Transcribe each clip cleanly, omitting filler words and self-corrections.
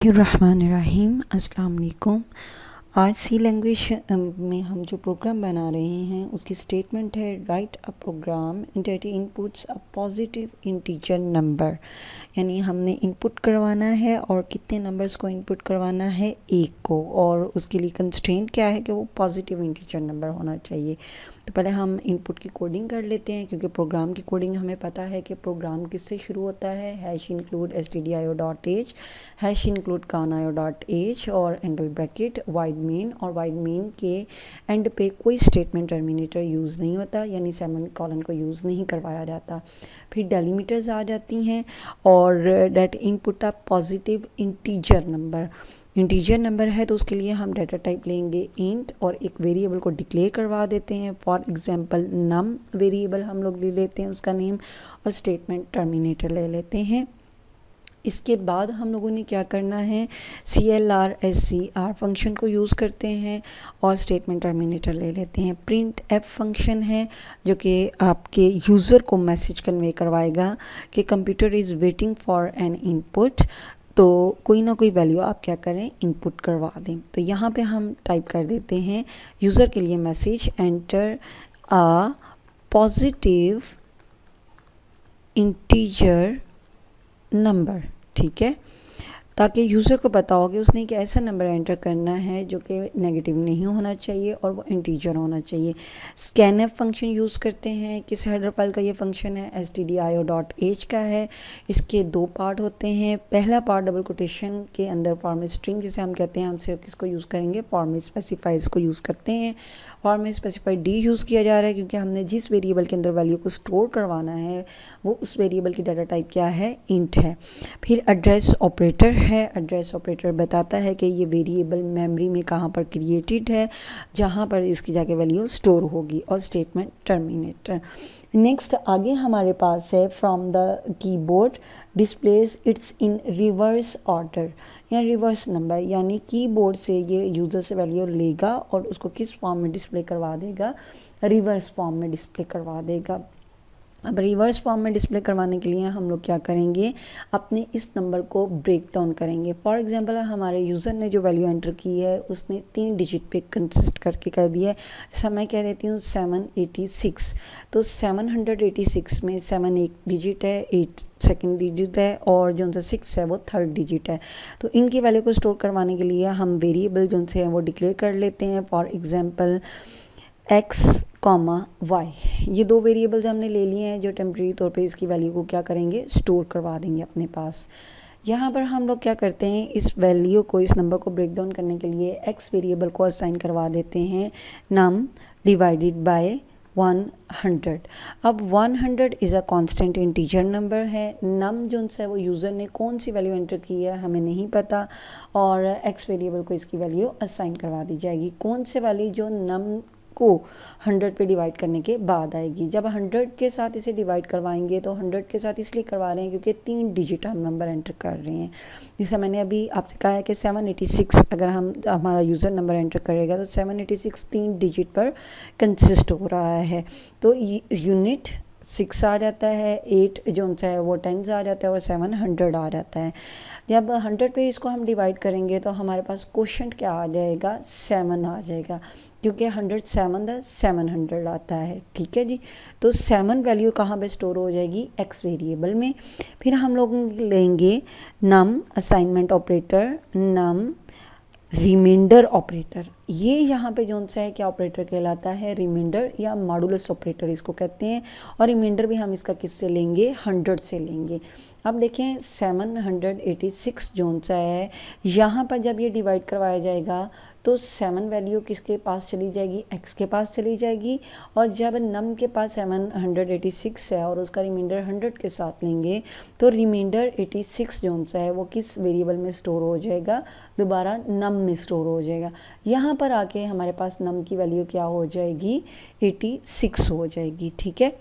रहमानिर्रहीम। अस्सलाम वालेकुम। आज सी लैंग्वेज में हम जो प्रोग्राम बना रहे हैं उसकी स्टेटमेंट है write a program that inputs a positive integer number. यानी हमने इनपुट करवाना है और कितने नंबर्स को इनपुट करवाना है, एक को, और उसके लिए कंस्ट्रेंट क्या है कि वो पॉजिटिव इंटीजर नंबर होना चाहिए। तो पहले हम इनपुट की कोडिंग कर लेते हैं, क्योंकि प्रोग्राम की कोडिंग हमें पता है कि प्रोग्राम किससे शुरू होता है। Hash include stdio.h, hash include canaio.h और एंगल ब्रैकेट वाइड मेन, और वाइड मेन के एंड पे कोई स्टेटमेंट टर्मिनेटर यूज़ नहीं होता, यानी सेमी कॉलन को यूज़ नहीं करवाया जाता। फिर डेलीमीटर्स आ जाती हैं और that input a positive integer number. Integer number है तो उसके लिए हम डाटा टाइप लेंगे इंट और एक वेरिएबल को डिक्लेयर करवा देते हैं। फॉर एग्जांपल नम वेरिएबल हम लोग ले लेते हैं उसका नेम, और स्टेटमेंट टर्मिनेटर ले लेते हैं। इसके बाद हम लोगों ने क्या करना है, CLR फंक्शन को यूज़ करते हैं और स्टेटमेंट टर्मिनेटर ले लेते हैं। प्रिंट एफ फंक्शन है जो कि आपके यूज़र को मैसेज कन्वे करवाएगा कि computer is waiting for an input, तो कोई ना कोई वैल्यू आप क्या करें, इनपुट करवा दें। तो यहाँ पे हम टाइप कर देते हैं यूज़र के लिए मैसेज, एंटर आ पॉजिटिव इंटीजर नंबर। ठीक है, ताकि यूज़र को पता हो कि उसने एक ऐसा नंबर एंटर करना है जो कि नेगेटिव नहीं होना चाहिए और वो इंटीजर होना चाहिए। स्कैनएफ फंक्शन यूज़ करते हैं। किस हेडर फाइल का ये फंक्शन है, stdio.h का है। इसके दो पार्ट होते हैं। पहला पार्ट डबल कोटेशन के अंदर फॉर्म स्ट्रिंग जिसे हम कहते हैं, हम सिर्फ किसको यूज़ करेंगे, फॉर्म स्पेसिफाइज को यूज़ करते हैं। फॉर्म स्पेसिफाइड डी यूज़ किया जा रहा है क्योंकि हमने जिस वेरिएबल के अंदर वैल्यू को स्टोर करवाना है वो उस वेरिएबल की डाटा टाइप क्या है, इंट है। फिर एड्रेस ऑपरेटर है। एड्रेस ऑपरेटर बताता है कि ये वेरिएबल मेमोरी में कहाँ पर क्रिएटेड है, जहाँ पर इसकी जाके वैल्यू स्टोर होगी, और स्टेटमेंट टर्मिनेटर। नेक्स्ट आगे हमारे पास है from the keyboard displays it's in reverse order या रिवर्स नंबर, यानी कीबोर्ड से ये यूज़र से वैल्यू लेगा और उसको किस फॉर्म में डिस्प्ले करवा देगा, रिवर्स फॉर्म में डिस्प्ले करवा देगा। अब रिवर्स फॉर्म में डिस्प्ले करवाने के लिए हम लोग क्या करेंगे, अपने इस नंबर को ब्रेक डाउन करेंगे। फॉर एग्जांपल हमारे यूज़र ने जो वैल्यू एंटर की है उसने 3 डिजिट पे कंसिस्ट करके कर दिया है। जैसा मैं कह देती हूँ 786, तो 786 में 7 एक डिजिट है, 8 सेकेंड डिजिट है, और जो उनसे 6 है वो थर्ड डिजिट है। तो इनकी वैल्यू को स्टोर करवाने के लिए हम वेरिएबल जो उनसे है वो डिक्लेयर कर लेते हैं। फॉर एग्जाम्पल x, y, ये दो वेरिएबल्स हमने ले लिए हैं जो टेम्प्रेरी तौर पे इसकी वैल्यू को क्या करेंगे, स्टोर करवा देंगे अपने पास। यहाँ पर हम लोग क्या करते हैं, इस वैल्यू को, इस नंबर को ब्रेक डाउन करने के लिए x वेरिएबल को असाइन करवा देते हैं नम डिवाइडेड बाय 100। अब 100 is a constant integer number है। नम जो है वो यूज़र ने कौन सी वैल्यू एंटर की है हमें नहीं पता, और x वेरिएबल को इसकी वैल्यू असाइन करवा दी जाएगी। कौन से वैल्यू, जो नम को 100 पे डिवाइड करने के बाद आएगी। जब 100 के साथ इसे डिवाइड करवाएंगे तो 100 के साथ इसलिए करवा रहे हैं क्योंकि 3 डिजिट हम नंबर एंटर कर रहे हैं। जैसा मैंने अभी आपसे कहा है कि 786 अगर हमारा यूज़र नंबर एंटर करेगा तो 786 3 डिजिट पर कंसिस्ट हो रहा है। तो यूनिट 6 आ जाता है, 8 जो उनसे है वो 10 आ जाता है, और 700 आ जाता है। जब 100 पे इसको हम डिवाइड करेंगे तो हमारे पास क्वोशंट क्या आ जाएगा, 7 आ जाएगा, क्योंकि 700 आता है। ठीक है जी, तो 7 वैल्यू कहाँ पे स्टोर हो जाएगी, x वेरिएबल में। फिर हम लोग लेंगे नम असाइनमेंट ऑपरेटर, नम रिमाइंडर ऑपरेटर। ये यहाँ पे जो सा है क्या ऑपरेटर कहलाता है, रिमाइंडर या मॉडुलस ऑपरेटर इसको कहते हैं। और रिमाइंडर भी हम इसका किससे लेंगे, 100 से लेंगे। अब देखें 786 जो सा है, यहाँ पर जब ये डिवाइड करवाया जाएगा तो 7 वैल्यू किसके पास चली जाएगी, x के पास चली जाएगी। और जब नम के पास 786 है और उसका रिमाइंडर 100 के साथ लेंगे तो रिमाइंडर 86 जो सा है वो किस वेरिएबल में स्टोर हो जाएगा, दोबारा नम में स्टोर हो जाएगा। यहाँ पर आके हमारे पास नम की वैल्यू क्या हो जाएगी, 86 हो जाएगी। ठीक है,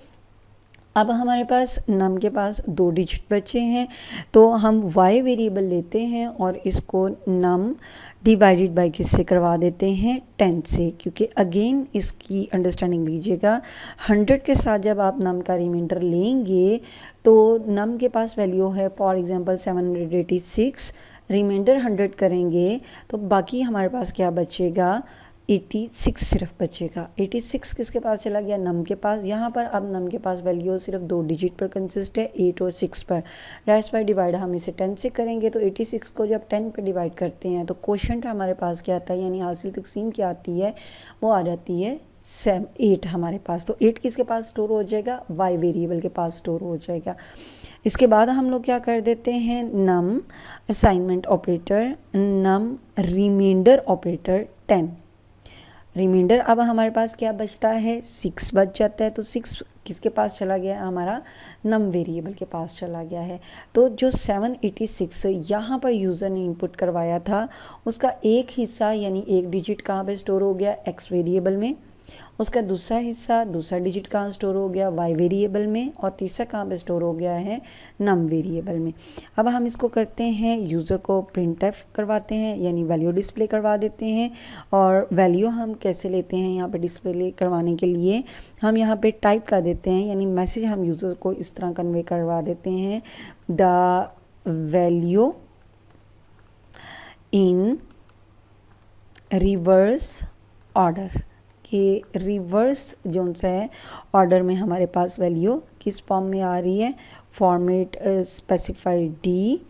अब हमारे पास नम के पास 2 डिजिट बचे हैं, तो हम y वेरिएबल लेते हैं और इसको नम डिवाइडेड बाय किससे करवा देते हैं, 10 से, क्योंकि अगेन इसकी अंडरस्टैंडिंग लीजिएगा, 100 के साथ जब आप नम का रिमाइंडर लेंगे तो नम के पास वैल्यू है फॉर एग्जांपल 786, रिमाइंडर 100 करेंगे तो बाकी हमारे पास क्या बचेगा, 86 सिर्फ बचेगा। 86 किसके पास चला गया, नम के पास। यहाँ पर अब नम के पास वैल्यू सिर्फ 2 डिजिट पर कंसिस्ट है, 8 और 6 पर। दैट्स वाई डिवाइड हम इसे 10 से करेंगे तो 86 को जब 10 पर डिवाइड करते हैं तो क्वोशंट हमारे पास क्या आता है, यानी हासिल तकसीम क्या आती है, वो आ जाती है 8 हमारे पास। तो 8 किसके पास स्टोर हो जाएगा, वाई वेरिएबल के पास स्टोर हो जाएगा। इसके बाद हम लोग क्या कर देते हैं, नम असाइनमेंट ऑपरेटर, नम रिमाइंडर ऑपरेटर 10। रिमाइंडर अब हमारे पास क्या बचता है, 6 बच जाता है। तो 6 किसके पास चला गया, हमारा नम वेरिएबल के पास चला गया है। तो जो 786 यहाँ पर यूज़र ने इनपुट करवाया था उसका एक हिस्सा यानी एक डिजिट कहाँ पे स्टोर हो गया, एक्स वेरिएबल में। उसका दूसरा हिस्सा, दूसरा डिजिट कहाँ स्टोर हो गया, वाई वेरिएबल में। और तीसरा कहाँ पे स्टोर हो गया है, नम वेरिएबल में। अब हम इसको करते हैं, यूज़र को प्रिंट एफ करवाते हैं यानी वैल्यू डिस्प्ले करवा देते हैं। और वैल्यू हम कैसे लेते हैं, यहाँ पे डिस्प्ले करवाने के लिए हम यहाँ पे टाइप कर देते हैं, यानी मैसेज हम यूज़र को इस तरह कन्वे करवा देते हैं, the value in reverse order. कि रिवर्स जो सा है ऑर्डर में हमारे पास वैल्यू किस फॉर्म में आ रही है, फॉर्मेट स्पेसिफाइड डी,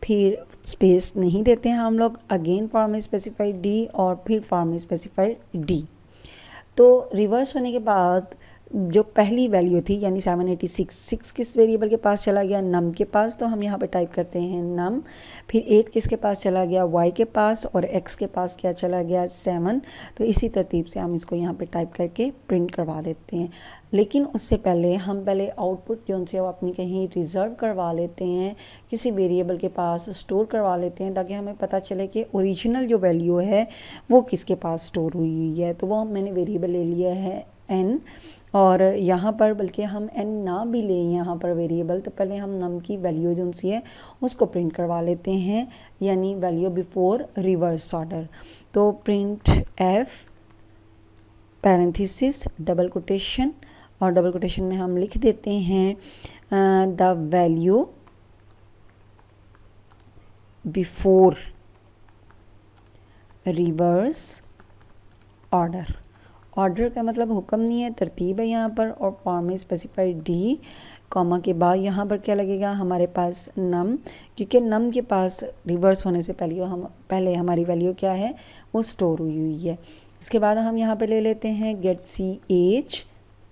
फिर स्पेस नहीं देते हैं हम लोग, अगेन फॉर्मेट स्पेसिफाइड डी और फिर फॉर्मेट स्पेसिफाइड डी। तो रिवर्स होने के बाद जो पहली वैल्यू थी यानी 786 किस वेरिएबल के पास चला गया, नम के पास। तो हम यहाँ पे टाइप करते हैं नम, फिर 8 किसके पास चला गया, वाई के पास, और एक्स के पास क्या चला गया, 7। तो इसी तरतीब से हम इसको यहाँ पे टाइप करके प्रिंट करवा देते हैं। लेकिन उससे पहले हम आउटपुट जो उनसे वो अपनी कहीं रिज़र्व करवा लेते हैं, किसी वेरिएबल के पास स्टोर करवा लेते हैं, ताकि हमें पता चले कि ओरिजिनल जो वैल्यू है वो किसके पास स्टोर हुई है। तो वो मैंने वेरिएबल ले लिया है n, और यहाँ पर बल्कि हम n ना भी लें यहाँ पर वेरिएबल, तो पहले हम नम की वैल्यू जो सी है उसको प्रिंट करवा लेते हैं, यानी वैल्यू बिफोर रिवर्स ऑर्डर। तो print F parenthesis double quotation, और डबल कोटेशन में हम लिख देते हैं the value before reverse order. Order का मतलब हुक्म नहीं है, तरतीब है यहाँ पर। और फॉर्म में स्पेसिफाइड डी, कॉमा के बाद यहाँ पर क्या लगेगा, हमारे पास नम, क्योंकि नम के पास रिवर्स होने से पहले हमारी वैल्यू क्या है, वो स्टोर हुई है। इसके बाद हम यहाँ पे ले लेते हैं गेट सी एच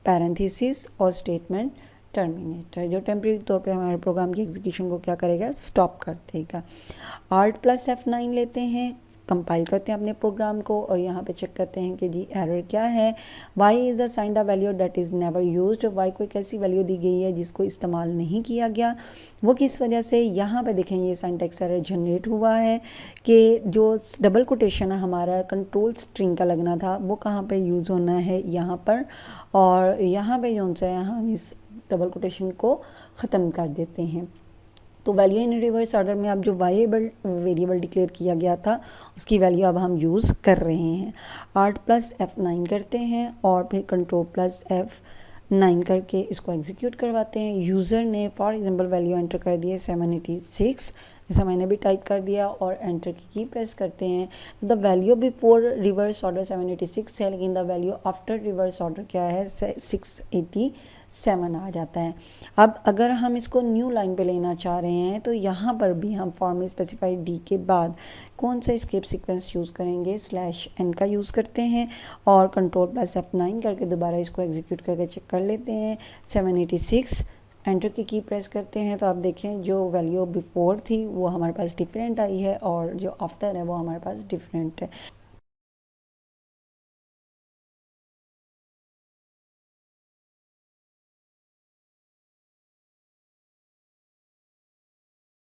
पैरेंथेसिस और स्टेटमेंट टर्मिनेटर, जो टेम्परेरी तौर पे हमारे प्रोग्राम की एग्जीक्यूशन को क्या करेगा, स्टॉप कर देगा। Alt + F9 लेते हैं, कंपाइल करते हैं अपने प्रोग्राम को, और यहाँ पे चेक करते हैं कि जी एरर क्या है। y is assigned a value that is never used. y को एक ऐसी वैल्यू दी गई है जिसको इस्तेमाल नहीं किया गया। वो किस वजह से, यहाँ पे देखें ये सिंटैक्स एरर जनरेट हुआ है कि जो डबल कोटेशन है हमारा कंट्रोल स्ट्रिंग का लगना था, वो कहाँ पे यूज़ होना है, यहाँ पर। और यहाँ पे जो है हम इस डबल कोटेशन को ख़त्म कर देते हैं। तो वैल्यू इन रिवर्स ऑर्डर में अब जो वेरिएबल डिक्लेयर किया गया था उसकी वैल्यू अब हम यूज़ कर रहे हैं। Alt + F9 करते हैं और फिर कंट्रोल + F9 करके इसको एग्जीक्यूट करवाते हैं। यूज़र ने फॉर एग्जांपल वैल्यू एंटर कर दी है 786, जैसा मैंने भी टाइप कर दिया, और एंटर की प्रेस करते हैं। तो the value before reverse order 786 है, लेकिन the value after reverse order क्या है, 687 आ जाता है। अब अगर हम इसको न्यू लाइन पे लेना चाह रहे हैं तो यहाँ पर भी हम फॉर्म में स्पेसिफाइड डी के बाद कौन सा एस्केप सीक्वेंस यूज़ करेंगे, /n का यूज़ करते हैं, और कंट्रोल + F9 करके दोबारा इसको एग्जीक्यूट करके चेक कर लेते हैं। 786 एंटर की प्रेस करते हैं तो आप देखें जो वैल्यू बिफोर थी वो हमारे पास डिफरेंट आई है, और जो आफ्टर है वो हमारे पास डिफरेंट है।